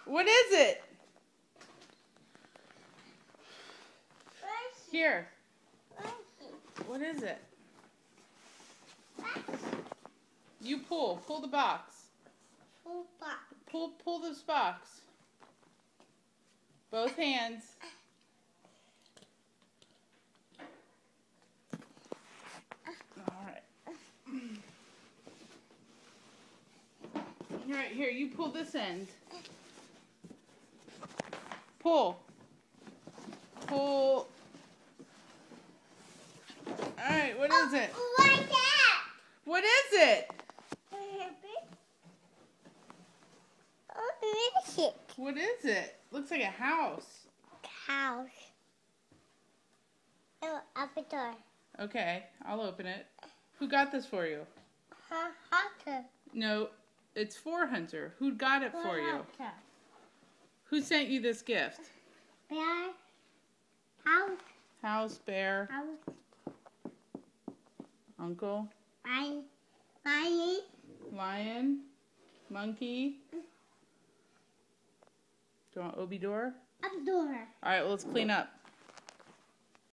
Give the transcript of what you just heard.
What is it? Here. What is it? You pull. Pull the box. Pull this box. Both hands. Alright. Alright, here, you pull this end. Pull. Pull. Alright, what is it? What's that? What is it? What is it? What is it? Looks like a house. House. Oh, up the door. Okay, I'll open it. Who got this for you? Hunter. No, it's for Hunter. Who got it for you? Hunter. Who sent you this gift? Bear. House. House, bear, House. uncle, Lion. Lion. lion, monkey. Do you want Obi door? Up door. All right, well, let's clean up.